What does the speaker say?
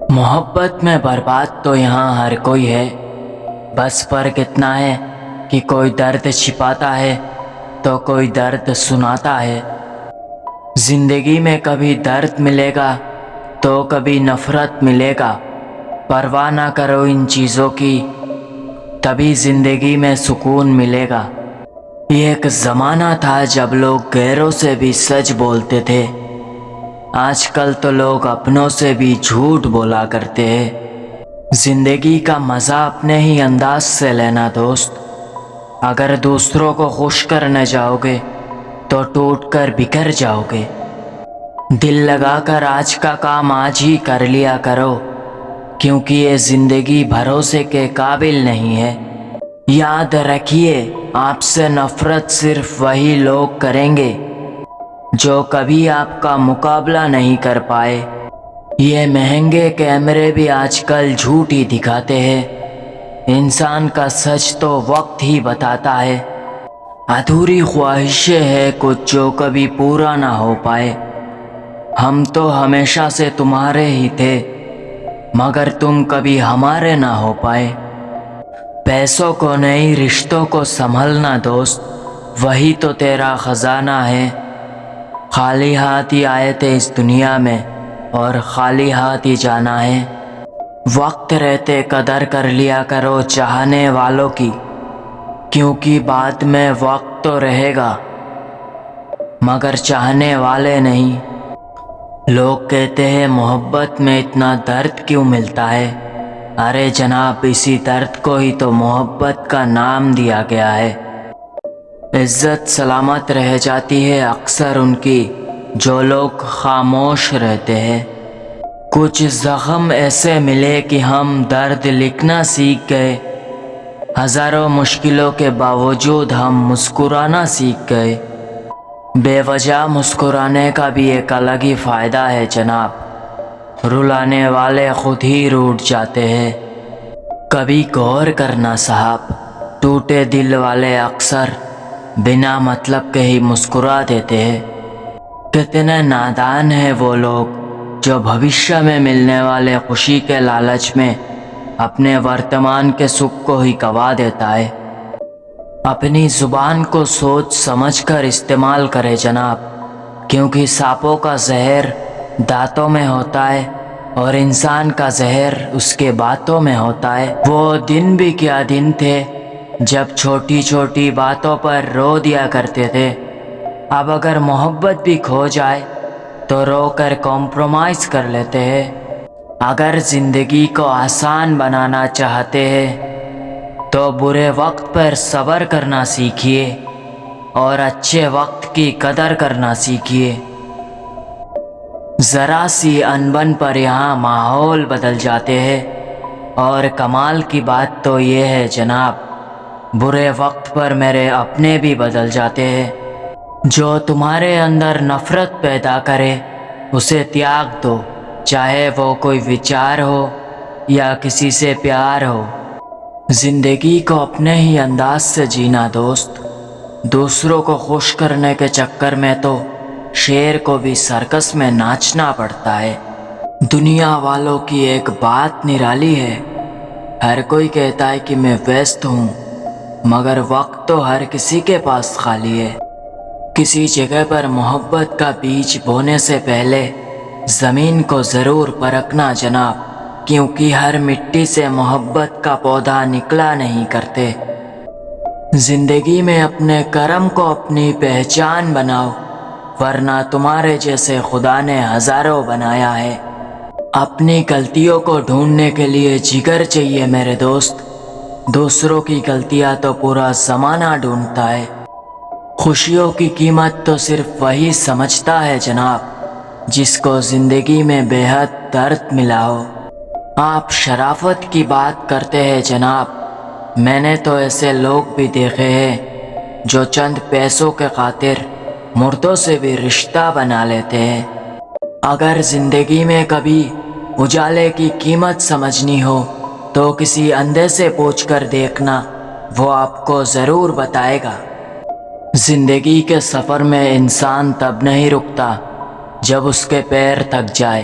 محبت میں برباد تو یہاں ہر کوئی ہے، بس فرق اتنا ہے کہ کوئی درد چھپاتا ہے تو کوئی درد سناتا ہے۔ زندگی میں کبھی درد ملے گا تو کبھی نفرت ملے گا، پرواہ نہ کرو ان چیزوں کی، تبھی زندگی میں سکون ملے گا۔ یہ ایک زمانہ تھا جب لوگ غیروں سے بھی سچ بولتے تھے، آج کل تو لوگ اپنوں سے بھی جھوٹ بولا کرتے ہیں۔ زندگی کا مزہ اپنے ہی انداز سے لینا دوست، اگر دوسروں کو خوش کرنے جاؤ گے تو ٹوٹ کر بکھر جاؤ گے۔ دل لگا کر آج کا کام آج ہی کر لیا کرو، کیونکہ یہ زندگی بھروسے کے قابل نہیں ہے۔ یاد رکھیے، آپ سے نفرت صرف وہی لوگ کریں گے جو کبھی آپ کا مقابلہ نہیں کر پائے۔ یہ مہنگے کیمرے بھی آج کل جھوٹ ہی دکھاتے ہیں، انسان کا سچ تو وقت ہی بتاتا ہے۔ ادھوری خواہشیں ہے کچھ جو کبھی پورا نہ ہو پائے، ہم تو ہمیشہ سے تمہارے ہی تھے مگر تم کبھی ہمارے نہ ہو پائے۔ پیسوں کو نہیں رشتوں کو سنبھلنا دوست، وہی تو تیرا خزانہ ہے۔ خالی ہاتھ ہی آئے تھے اس دنیا میں اور خالی ہاتھ ہی جانا ہے۔ وقت رہتے قدر کر لیا کرو چاہنے والوں کی، کیونکہ بعد میں وقت تو رہے گا مگر چاہنے والے نہیں۔ لوگ کہتے ہیں محبت میں اتنا درد کیوں ملتا ہے؟ ارے جناب، اسی درد کو ہی تو محبت کا نام دیا گیا ہے۔ عزت سلامت رہ جاتی ہے اکثر ان کی جو لوگ خاموش رہتے ہیں۔ کچھ زخم ایسے ملے کہ ہم درد لکھنا سیکھ گئے، ہزاروں مشکلوں کے باوجود ہم مسکرانا سیکھ گئے۔ بے وجہ مسکرانے کا بھی ایک الگ ہی فائدہ ہے جناب، رلانے والے خود ہی روٹھ جاتے ہیں۔ کبھی غور کرنا صاحب، ٹوٹے دل والے اکثر بنا مطلب کے ہی مسکرا دیتے ہیں۔ کتنے نادان ہیں وہ لوگ جو بھوشیہ میں ملنے والے خوشی کے لالچ میں اپنے ورتمان کے سکھ کو ہی گوا دیتا ہے۔ اپنی زبان کو سوچ سمجھ کر استعمال کرے جناب، کیونکہ سانپوں کا زہر دانتوں میں ہوتا ہے اور انسان کا زہر اس کے باتوں میں ہوتا ہے۔ وہ دن بھی کیا دن تھے جب چھوٹی چھوٹی باتوں پر رو دیا کرتے تھے، اب اگر محبت بھی کھو جائے تو رو کر کمپرومائز کر لیتے ہیں۔ اگر زندگی کو آسان بنانا چاہتے ہیں تو برے وقت پر صبر کرنا سیکھیے اور اچھے وقت کی قدر کرنا سیکھیے۔ ذرا سی انبن پر یہاں ماحول بدل جاتے ہیں، اور کمال کی بات تو یہ ہے جناب، برے وقت پر میرے اپنے بھی بدل جاتے ہیں۔ جو تمہارے اندر نفرت پیدا کرے اسے تیاگ دو، چاہے وہ کوئی وچار ہو یا کسی سے پیار ہو۔ زندگی کو اپنے ہی انداز سے جینا دوست، دوسروں کو خوش کرنے کے چکر میں تو شیر کو بھی سرکس میں ناچنا پڑتا ہے۔ دنیا والوں کی ایک بات نرالی ہے، ہر کوئی کہتا ہے کہ میں ویست ہوں، مگر وقت تو ہر کسی کے پاس خالی ہے۔ کسی جگہ پر محبت کا بیج بونے سے پہلے زمین کو ضرور پرکھنا جناب، کیونکہ ہر مٹی سے محبت کا پودا نکلا نہیں کرتے۔ زندگی میں اپنے کرم کو اپنی پہچان بناؤ، ورنہ تمہارے جیسے خدا نے ہزاروں بنایا ہے۔ اپنی غلطیوں کو ڈھونڈنے کے لیے جگر چاہیے میرے دوست، دوسروں کی غلطیاں تو پورا زمانہ ڈھونڈتا ہے۔ خوشیوں کی قیمت تو صرف وہی سمجھتا ہے جناب جس کو زندگی میں بے حد درد ملا ہو۔ آپ شرافت کی بات کرتے ہیں جناب، میں نے تو ایسے لوگ بھی دیکھے ہیں جو چند پیسوں کے خاطر مردوں سے بھی رشتہ بنا لیتے ہیں۔ اگر زندگی میں کبھی اجالے کی قیمت سمجھنی ہو تو کسی اندھے سے پوچھ کر دیکھنا، وہ آپ کو ضرور بتائے گا۔ زندگی کے سفر میں انسان تب نہیں رکتا جب اس کے پیر تھک جائے،